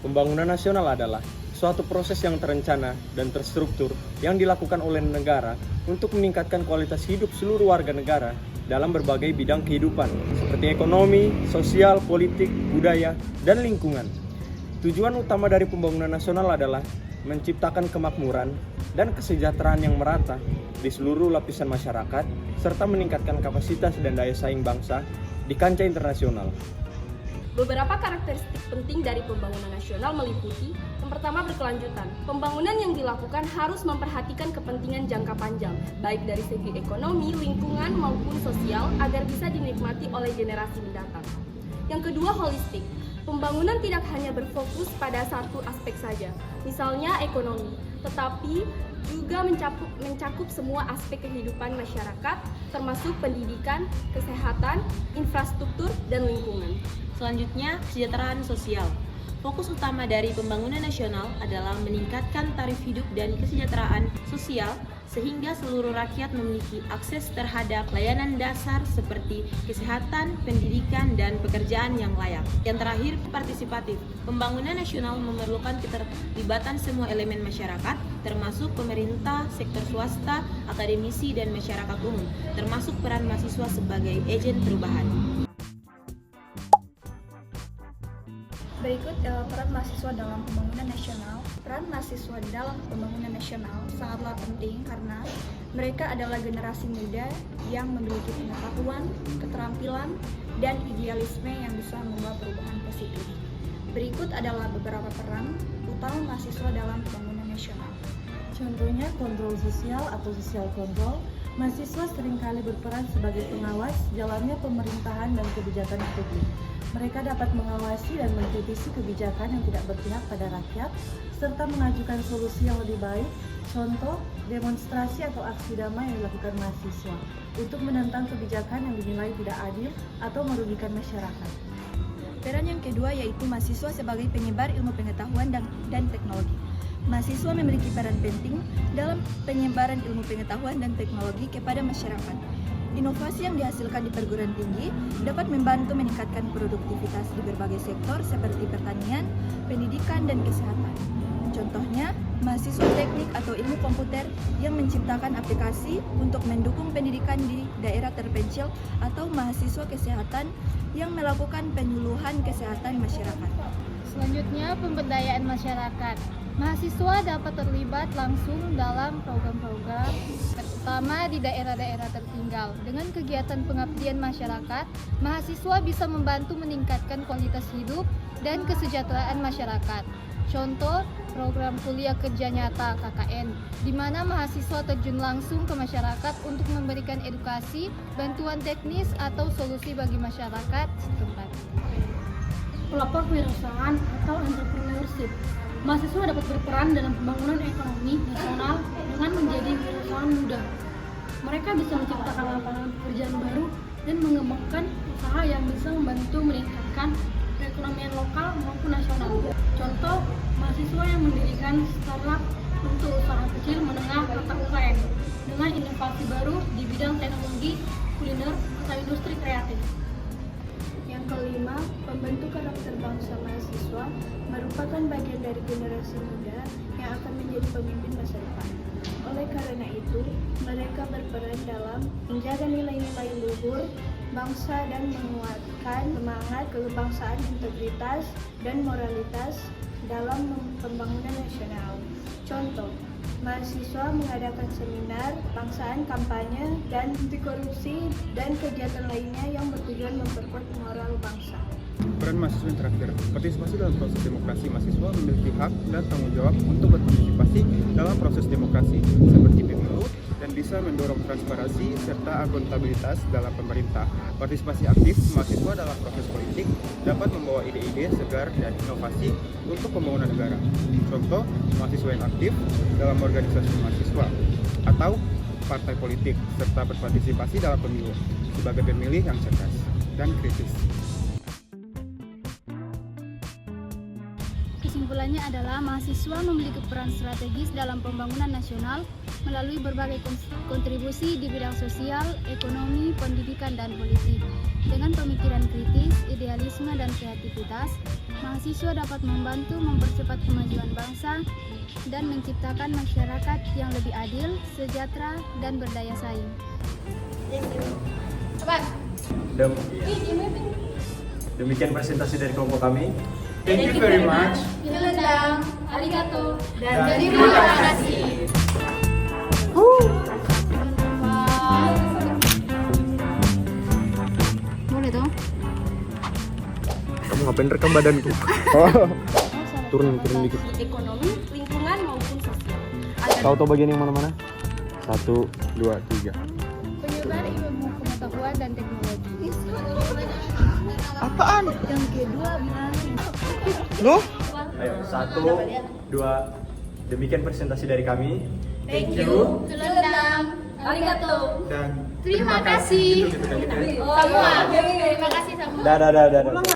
Pembangunan nasional adalah suatu proses yang terencana dan terstruktur yang dilakukan oleh negara untuk meningkatkan kualitas hidup seluruh warga negara dalam berbagai bidang kehidupan seperti ekonomi, sosial, politik, budaya, dan lingkungan. Tujuan utama dari pembangunan nasional adalah menciptakan kemakmuran dan kesejahteraan yang merata di seluruh lapisan masyarakat serta meningkatkan kapasitas dan daya saing bangsa di kancah internasional. Beberapa karakteristik penting dari pembangunan nasional meliputi yang pertama berkelanjutan. Pembangunan yang dilakukan harus memperhatikan kepentingan jangka panjang, baik dari segi ekonomi, lingkungan, maupun sosial agar bisa dinikmati oleh generasi mendatang. Yang kedua, holistik. Pembangunan tidak hanya berfokus pada satu aspek saja, misalnya ekonomi, tetapi juga mencakup semua aspek kehidupan masyarakat, termasuk pendidikan, kesehatan, infrastruktur, dan lingkungan. Selanjutnya, kesejahteraan sosial. Fokus utama dari pembangunan nasional adalah meningkatkan taraf hidup dan kesejahteraan sosial sehingga seluruh rakyat memiliki akses terhadap layanan dasar seperti kesehatan, pendidikan, dan pekerjaan yang layak. Yang terakhir, partisipatif. Pembangunan nasional memerlukan keterlibatan semua elemen masyarakat, termasuk pemerintah, sektor swasta, akademisi, dan masyarakat umum, termasuk peran mahasiswa sebagai agen perubahan. Berikut peran mahasiswa dalam pembangunan nasional. Peran mahasiswa dalam pembangunan nasional sangatlah penting karena mereka adalah generasi muda yang memiliki pengetahuan, keterampilan, dan idealisme yang bisa membawa perubahan positif. Berikut adalah beberapa peran utama mahasiswa dalam pembangunan nasional. Contohnya kontrol sosial atau social control. Mahasiswa seringkali berperan sebagai pengawas jalannya pemerintahan dan kebijakan publik. Mereka dapat mengawasi dan mengkritisi kebijakan yang tidak berpihak pada rakyat, serta mengajukan solusi yang lebih baik. Contoh, demonstrasi atau aksi damai yang dilakukan mahasiswa untuk menentang kebijakan yang dinilai tidak adil atau merugikan masyarakat. Peran yang kedua yaitu mahasiswa sebagai penyebar ilmu pengetahuan dan teknologi. Mahasiswa memiliki peran penting dalam penyebaran ilmu pengetahuan dan teknologi kepada masyarakat. Inovasi yang dihasilkan di perguruan tinggi dapat membantu meningkatkan produktivitas di berbagai sektor seperti pertanian, pendidikan, dan kesehatan. Contohnya, mahasiswa teknik atau ilmu komputer yang menciptakan aplikasi untuk mendukung pendidikan di daerah terpencil atau mahasiswa kesehatan yang melakukan penyuluhan kesehatan masyarakat. Selanjutnya, pemberdayaan masyarakat. Mahasiswa dapat terlibat langsung dalam program-program terutama di daerah-daerah tertinggal. Dengan kegiatan pengabdian masyarakat, mahasiswa bisa membantu meningkatkan kualitas hidup dan kesejahteraan masyarakat. Contoh, program kuliah kerja nyata KKN, di mana mahasiswa terjun langsung ke masyarakat untuk memberikan edukasi, bantuan teknis, atau solusi bagi masyarakat setempat. Pelopor kewirausahaan atau entrepreneurship. Mahasiswa dapat berperan dalam pembangunan ekonomi nasional dengan menjadi wirausahaan muda. Mereka bisa menciptakan lapangan pekerjaan baru dan mengembangkan usaha yang bisa membantu meningkatkan perekonomian lokal maupun nasional. Contoh, mahasiswa yang mendirikan startup untuk usaha kecil menengah atau UKM dengan inovasi baru di bidang teknologi, kuliner, atau industri kreatif. Yang kelima, pembentuk karakter bangsa mahasiswa merupakan bagian dari generasi muda yang akan menjadi pemimpin masa depan. Oleh karena itu, mereka berperan dalam menjaga nilai-nilai luhur bangsa dan menguatkan semangat kebangsaan, integritas, dan moralitas dalam pembangunan nasional. Contoh, mahasiswa mengadakan seminar kebangsaan, kampanye, dan anti korupsi, dan kegiatan lainnya yang bertujuan memperkuat moral bangsa. Peran mahasiswa yang terakhir, partisipasi dalam proses demokrasi. Mahasiswa memiliki hak dan tanggung jawab untuk berpartisipasi dalam proses demokrasi, seperti pemilu, dan bisa mendorong transparansi serta akuntabilitas dalam pemerintah. Partisipasi aktif mahasiswa dalam proses politik dapat membawa ide-ide segar dan inovasi untuk pembangunan negara. Contoh, mahasiswa yang aktif dalam organisasi mahasiswa atau partai politik, serta berpartisipasi dalam pemilu sebagai pemilih yang cerdas dan kritis. Kesimpulannya adalah mahasiswa memiliki peran strategis dalam pembangunan nasional melalui berbagai kontribusi di bidang sosial, ekonomi, pendidikan, dan politik. Dengan pemikiran kritis, idealisme, dan kreativitas, Mahasiswa dapat membantu mempercepat kemajuan bangsa dan menciptakan masyarakat yang lebih adil, sejahtera, dan berdaya saing. Demikian presentasi dari kelompok kami. Thank you very much. Arigato. Dan terima kasih. Boleh dong? Kamu ngapain rekam badanku? Turun dikit. Ekonomi, lingkungan maupun sosial. Kau tahu bagian yang mana-mana? 1, 2, 3. Penyebar ilmu pengetahuan dan teknologi. Apaan? Yang kedua bilang Loh? Ayo, 1, 2. Demikian presentasi dari kami. Thank you. Arigato. Dan Terima kasih. Semua. Terima kasih semua. Dah.